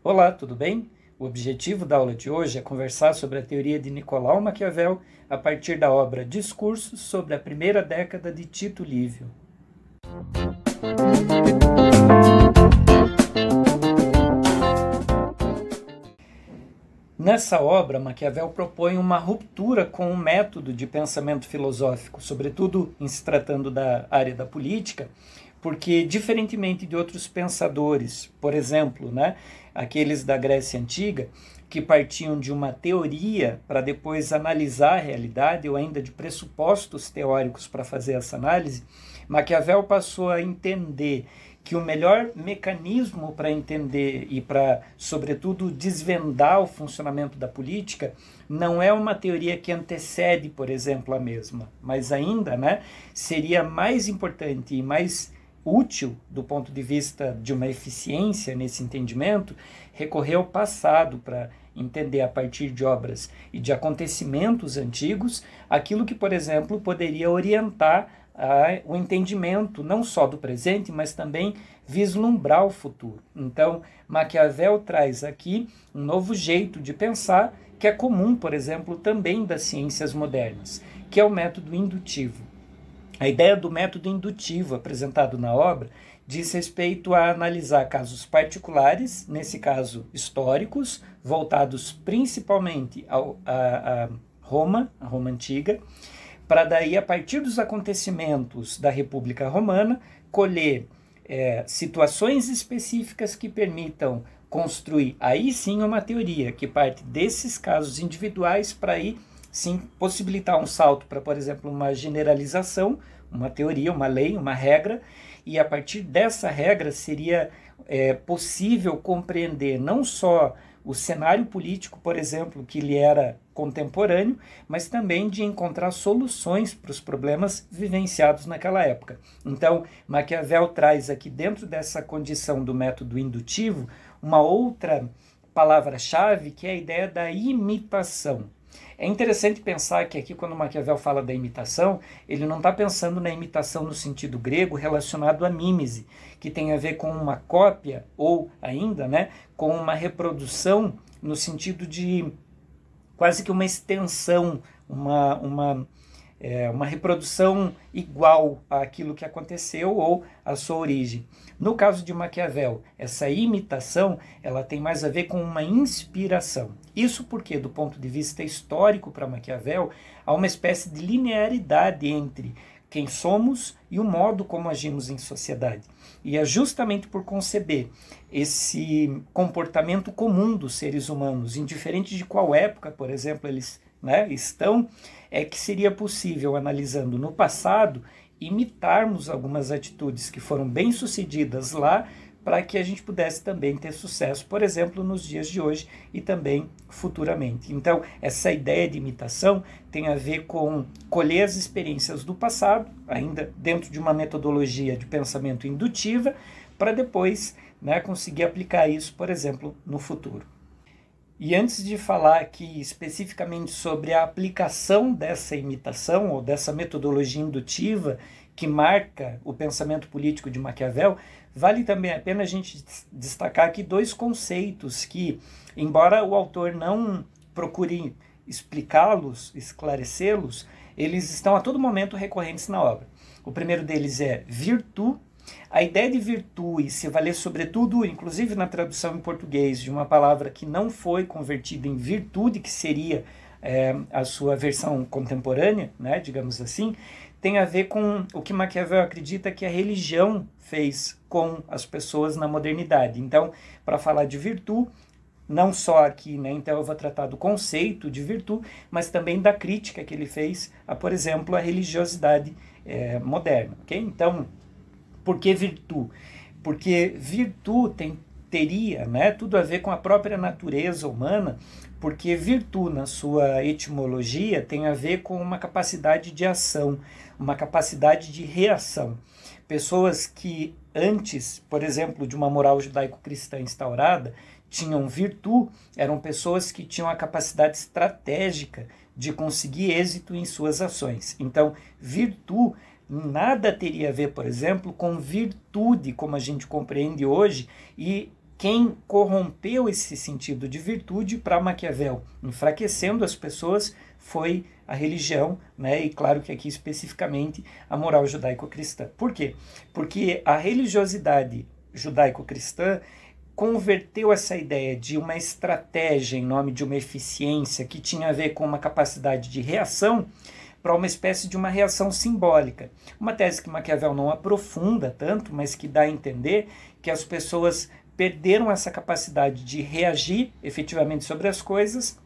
Olá, tudo bem? O objetivo da aula de hoje é conversar sobre a teoria de Nicolau Maquiavel a partir da obra Discursos sobre a Primeira Década de Tito Livio. Nessa obra, Maquiavel propõe uma ruptura com o método de pensamento filosófico, sobretudo em se tratando da área da política, porque, diferentemente de outros pensadores, por exemplo, aqueles da Grécia Antiga, que partiam de uma teoria para depois analisar a realidade, ou ainda de pressupostos teóricos para fazer essa análise, Maquiavel passou a entender que o melhor mecanismo para entender e para, sobretudo, desvendar o funcionamento da política não é uma teoria que antecede, por exemplo, a mesma, mas ainda seria mais importante e mais útil do ponto de vista de uma eficiência nesse entendimento, recorrer ao passado para entender a partir de obras e de acontecimentos antigos aquilo que, por exemplo, poderia orientar o entendimento não só do presente, mas também vislumbrar o futuro. Então, Maquiavel traz aqui um novo jeito de pensar que é comum, por exemplo, também das ciências modernas, que é o método indutivo. A ideia do método indutivo apresentado na obra diz respeito a analisar casos particulares, nesse caso históricos, voltados principalmente a Roma, a Roma Antiga, para daí, a partir dos acontecimentos da República Romana, colher situações específicas que permitam construir, aí sim, uma teoria que parte desses casos individuais para aí sim possibilitar um salto para, por exemplo, uma generalização, uma teoria, uma lei, uma regra, e a partir dessa regra seria possível compreender não só o cenário político, por exemplo, que lhe era contemporâneo, mas também de encontrar soluções para os problemas vivenciados naquela época. Então, Maquiavel traz aqui, dentro dessa condição do método indutivo, uma outra palavra-chave, que é a ideia da imitação. É interessante pensar que aqui, quando Maquiavel fala da imitação, ele não está pensando na imitação no sentido grego relacionado à mímese, que tem a ver com uma cópia ou ainda com uma reprodução no sentido de quase que uma extensão, uma reprodução igual àquilo que aconteceu ou à sua origem. No caso de Maquiavel, essa imitação ela tem mais a ver com uma inspiração. Isso porque, do ponto de vista histórico para Maquiavel, há uma espécie de linearidade entre quem somos e o modo como agimos em sociedade. E é justamente por conceber esse comportamento comum dos seres humanos, indiferente de qual época, por exemplo, eles estão, é que seria possível, analisando no passado, imitarmos algumas atitudes que foram bem-sucedidas lá, para que a gente pudesse também ter sucesso, por exemplo, nos dias de hoje e também futuramente. Então, essa ideia de imitação tem a ver com colher as experiências do passado, ainda dentro de uma metodologia de pensamento indutiva, para depois conseguir aplicar isso, por exemplo, no futuro. E antes de falar aqui especificamente sobre a aplicação dessa imitação ou dessa metodologia indutiva que marca o pensamento político de Maquiavel, vale também a pena a gente destacar aqui dois conceitos que, embora o autor não procure explicá-los, esclarecê-los, eles estão a todo momento recorrentes na obra. O primeiro deles é virtude. A ideia de virtude se valer sobretudo, inclusive na tradução em português, de uma palavra que não foi convertida em virtude, que seria a sua versão contemporânea, digamos assim, tem a ver com o que Maquiavel acredita que a religião fez com as pessoas na modernidade. Então, para falar de virtude, não só aqui, então eu vou tratar do conceito de virtude, mas também da crítica que ele fez a, por exemplo, a religiosidade moderna. Okay? Então, por que virtude? Porque virtude teria tudo a ver com a própria natureza humana, porque virtude, na sua etimologia, tem a ver com uma capacidade de ação, uma capacidade de reação. Pessoas que antes, por exemplo, de uma moral judaico-cristã instaurada, tinham virtude, eram pessoas que tinham a capacidade estratégica de conseguir êxito em suas ações. Então, virtude nada teria a ver, por exemplo, com virtude, como a gente compreende hoje, e quem corrompeu esse sentido de virtude para Maquiavel, enfraquecendo as pessoas, foi a religião, né? E claro que aqui especificamente a moral judaico-cristã. Por quê? Porque a religiosidade judaico-cristã converteu essa ideia de uma estratégia em nome de uma eficiência que tinha a ver com uma capacidade de reação para uma espécie de uma reação simbólica. Uma tese que Maquiavel não aprofunda tanto, mas que dá a entender que as pessoas perderam essa capacidade de reagir efetivamente sobre as coisas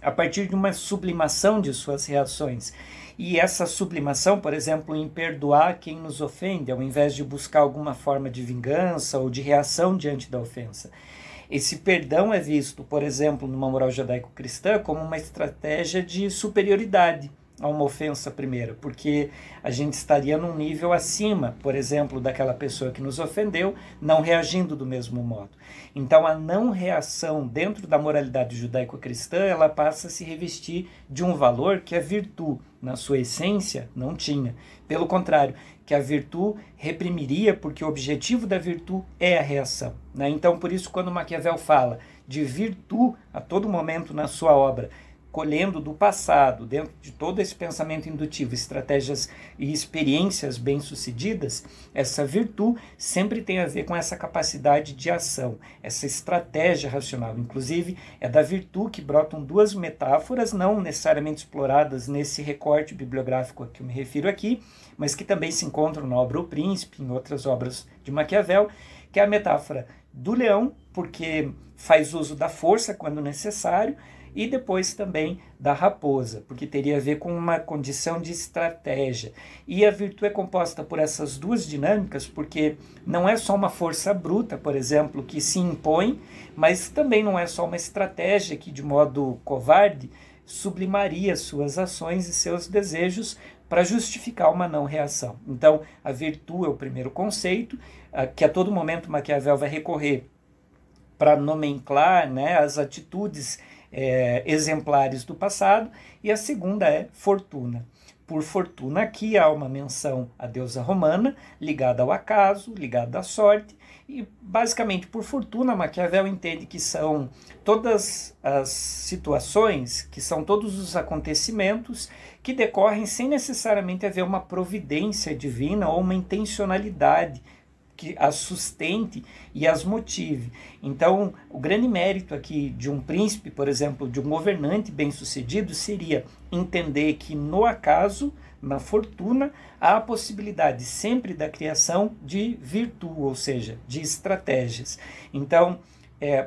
a partir de uma sublimação de suas reações. E essa sublimação, por exemplo, em perdoar quem nos ofende, ao invés de buscar alguma forma de vingança ou de reação diante da ofensa. Esse perdão é visto, por exemplo, numa moral judaico-cristã, como uma estratégia de superioridade a uma ofensa primeira, porque a gente estaria num nível acima, por exemplo, daquela pessoa que nos ofendeu, não reagindo do mesmo modo. Então a não reação dentro da moralidade judaico-cristã, ela passa a se revestir de um valor que a virtude, na sua essência, não tinha. Pelo contrário, que a virtude reprimiria, porque o objetivo da virtude é a reação, né? Então por isso quando Maquiavel fala de virtude a todo momento na sua obra, colhendo do passado, dentro de todo esse pensamento indutivo, estratégias e experiências bem-sucedidas, essa virtude sempre tem a ver com essa capacidade de ação, essa estratégia racional. Inclusive, é da virtude que brotam duas metáforas, não necessariamente exploradas nesse recorte bibliográfico a que eu me refiro aqui, mas que também se encontram na obra O Príncipe, em outras obras de Maquiavel, que é a metáfora do leão, porque faz uso da força quando necessário, e depois também da raposa, porque teria a ver com uma condição de estratégia. E a virtude é composta por essas duas dinâmicas, porque não é só uma força bruta, por exemplo, que se impõe, mas também não é só uma estratégia que, de modo covarde, sublimaria suas ações e seus desejos para justificar uma não reação. Então, a virtude é o primeiro conceito, que a todo momento Maquiavel vai recorrer para nomenclar, né, as atitudes exemplares do passado, e a segunda é fortuna. Por fortuna aqui há uma menção à deusa romana, ligada ao acaso, ligada à sorte, e basicamente por fortuna Maquiavel entende que são todas as situações, que são todos os acontecimentos que decorrem sem necessariamente haver uma providência divina ou uma intencionalidade que as sustente e as motive. Então, o grande mérito aqui de um príncipe, por exemplo, de um governante bem-sucedido, seria entender que no acaso, na fortuna, há a possibilidade sempre da criação de virtude, ou seja, de estratégias. Então,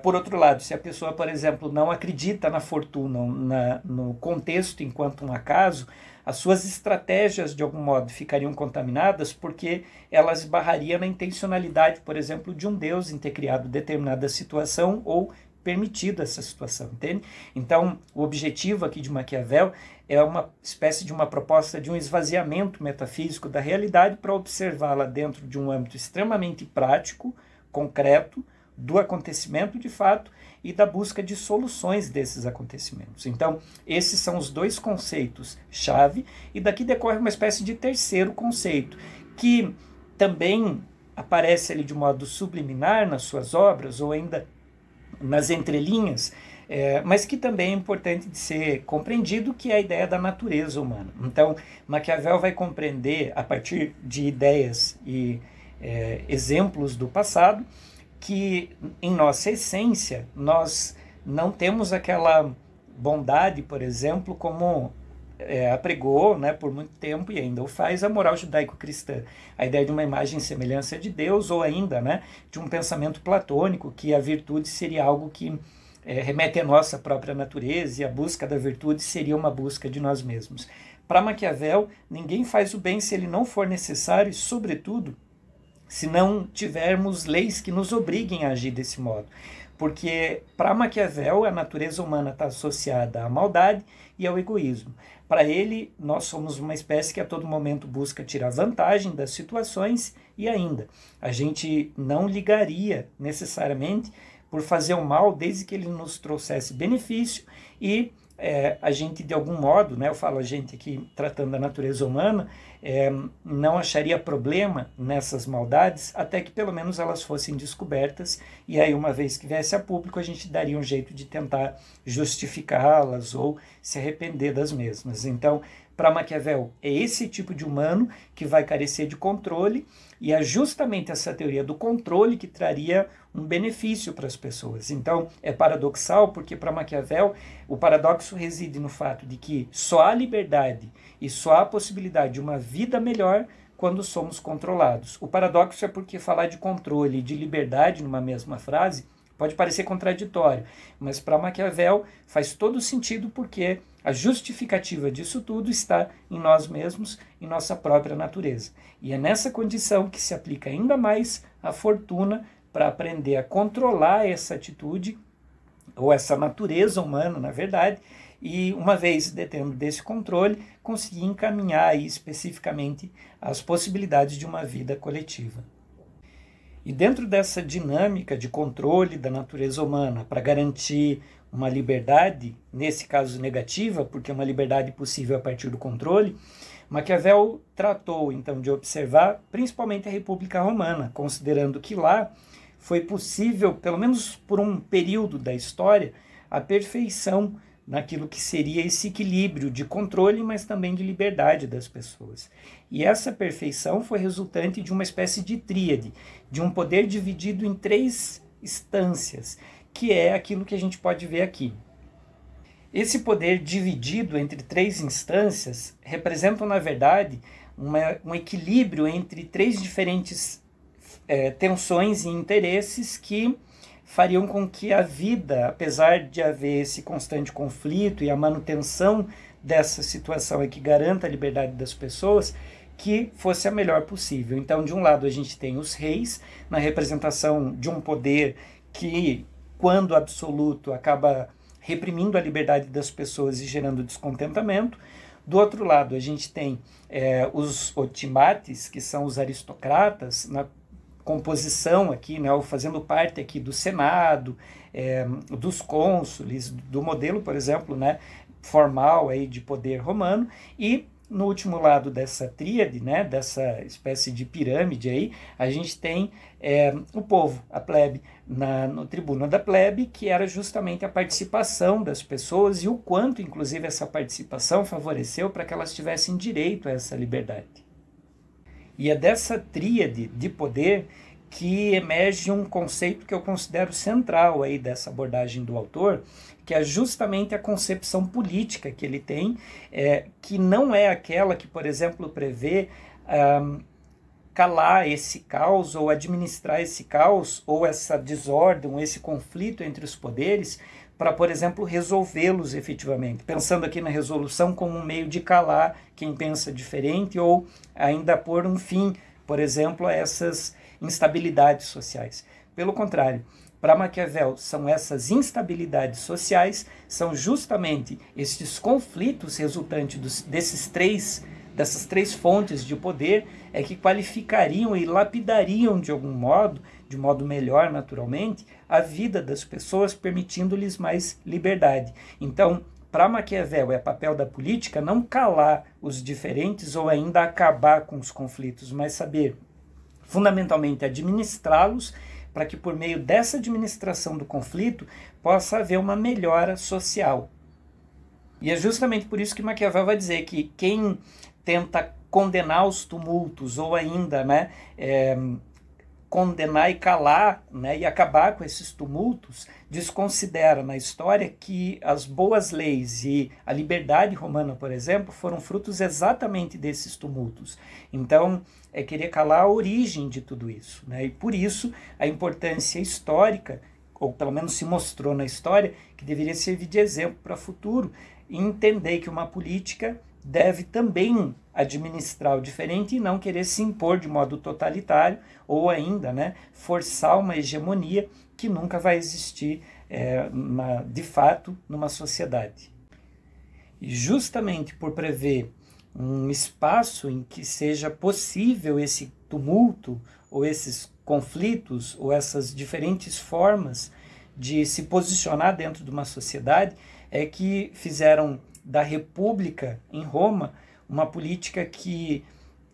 por outro lado, se a pessoa, por exemplo, não acredita na fortuna, no contexto enquanto um acaso, as suas estratégias, de algum modo, ficariam contaminadas porque elas esbarrariam na intencionalidade, por exemplo, de um Deus em ter criado determinada situação ou permitido essa situação, entende? Então, o objetivo aqui de Maquiavel é uma espécie de uma proposta de um esvaziamento metafísico da realidade para observá-la dentro de um âmbito extremamente prático, concreto, do acontecimento de fato e da busca de soluções desses acontecimentos. Então, esses são os dois conceitos-chave, e daqui decorre uma espécie de terceiro conceito, que também aparece ali de modo subliminar nas suas obras, ou ainda nas entrelinhas, mas que também é importante de ser compreendido, que é a ideia da natureza humana. Então, Maquiavel vai compreender, a partir de ideias e exemplos do passado, que em nossa essência nós não temos aquela bondade, por exemplo, como apregou, né, por muito tempo e ainda o faz a moral judaico-cristã, a ideia de uma imagem e semelhança de Deus, ou ainda, né, de um pensamento platônico, que a virtude seria algo que remete à nossa própria natureza, e a busca da virtude seria uma busca de nós mesmos. Para Maquiavel, ninguém faz o bem se ele não for necessário, e sobretudo se não tivermos leis que nos obriguem a agir desse modo. Porque para Maquiavel a natureza humana está associada à maldade e ao egoísmo. Para ele, nós somos uma espécie que a todo momento busca tirar vantagem das situações, e ainda, a gente não ligaria necessariamente por fazer o mal desde que ele nos trouxesse benefício, e a gente de algum modo, né, eu falo a gente aqui tratando da natureza humana, não acharia problema nessas maldades até que pelo menos elas fossem descobertas, e aí uma vez que viesse a público a gente daria um jeito de tentar justificá-las ou se arrepender das mesmas. Então, para Maquiavel, é esse tipo de humano que vai carecer de controle, e é justamente essa teoria do controle que traria um benefício para as pessoas. Então, é paradoxal, porque para Maquiavel, o paradoxo reside no fato de que só há liberdade e só há possibilidade de uma vida melhor quando somos controlados. O paradoxo é porque falar de controle e de liberdade numa mesma frase pode parecer contraditório, mas para Maquiavel faz todo sentido, porque a justificativa disso tudo está em nós mesmos, em nossa própria natureza. E é nessa condição que se aplica ainda mais a fortuna para aprender a controlar essa atitude, ou essa natureza humana, na verdade, e uma vez detendo desse controle, conseguir encaminhar aí especificamente as possibilidades de uma vida coletiva. E dentro dessa dinâmica de controle da natureza humana para garantir uma liberdade, nesse caso negativa, porque é uma liberdade possível a partir do controle, Maquiavel tratou então de observar principalmente a República Romana, considerando que lá foi possível, pelo menos por um período da história, a perfeição naquilo que seria esse equilíbrio de controle, mas também de liberdade das pessoas. E essa perfeição foi resultante de uma espécie de tríade, de um poder dividido em 3 instâncias, que é aquilo que a gente pode ver aqui. Esse poder dividido entre 3 instâncias representa, na verdade, um equilíbrio entre 3 diferentes tensões e interesses que fariam com que a vida, apesar de haver esse constante conflito e a manutenção dessa situação que garanta a liberdade das pessoas, que fosse a melhor possível. Então, de um lado, a gente tem os reis, na representação de um poder que, quando absoluto, acaba reprimindo a liberdade das pessoas e gerando descontentamento. Do outro lado, a gente tem os otimates, que são os aristocratas, na composição aqui, né, ou fazendo parte aqui do Senado, dos cônsules, do modelo, por exemplo, né, formal aí de poder romano. E no último lado dessa tríade, né, dessa espécie de pirâmide aí, a gente tem o povo, a plebe, no tribuno da plebe, que era justamente a participação das pessoas e o quanto, inclusive, essa participação favoreceu para que elas tivessem direito a essa liberdade. E é dessa tríade de poder que emerge um conceito que eu considero central aí dessa abordagem do autor, que é justamente a concepção política que ele tem, que não é aquela que, por exemplo, prevê calar esse caos ou administrar esse caos ou essa desordem, esse conflito entre os poderes, para, por exemplo, resolvê-los efetivamente, pensando aqui na resolução como um meio de calar quem pensa diferente ou ainda pôr um fim, por exemplo, a essas instabilidades sociais. Pelo contrário, para Maquiavel, são essas instabilidades sociais, são justamente esses conflitos resultantes dessas três fontes de poder que qualificariam e lapidariam de algum modo, de modo melhor naturalmente, a vida das pessoas, permitindo-lhes mais liberdade. Então, para Maquiavel, é papel da política não calar os diferentes ou ainda acabar com os conflitos, mas saber fundamentalmente administrá-los, para que por meio dessa administração do conflito possa haver uma melhora social. E é justamente por isso que Maquiavel vai dizer que quem tenta condenar os tumultos ou ainda condenar e calar, e acabar com esses tumultos, desconsidera na história que as boas leis e a liberdade romana, por exemplo, foram frutos exatamente desses tumultos. Então, é querer calar a origem de tudo isso, e por isso a importância histórica, ou pelo menos se mostrou na história, que deveria servir de exemplo para o futuro, e entender que uma política deve também administrar o diferente e não querer se impor de modo totalitário ou ainda forçar uma hegemonia que nunca vai existir de fato numa sociedade. E justamente por prever um espaço em que seja possível esse tumulto ou esses conflitos ou essas diferentes formas de se posicionar dentro de uma sociedade, é que fizeram da República em Roma uma política que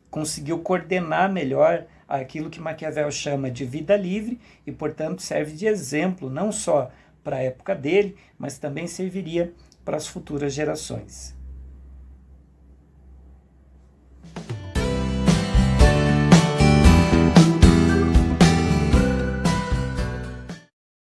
conseguiu coordenar melhor aquilo que Maquiavel chama de vida livre e, portanto, serve de exemplo não só para a época dele, mas também serviria para as futuras gerações.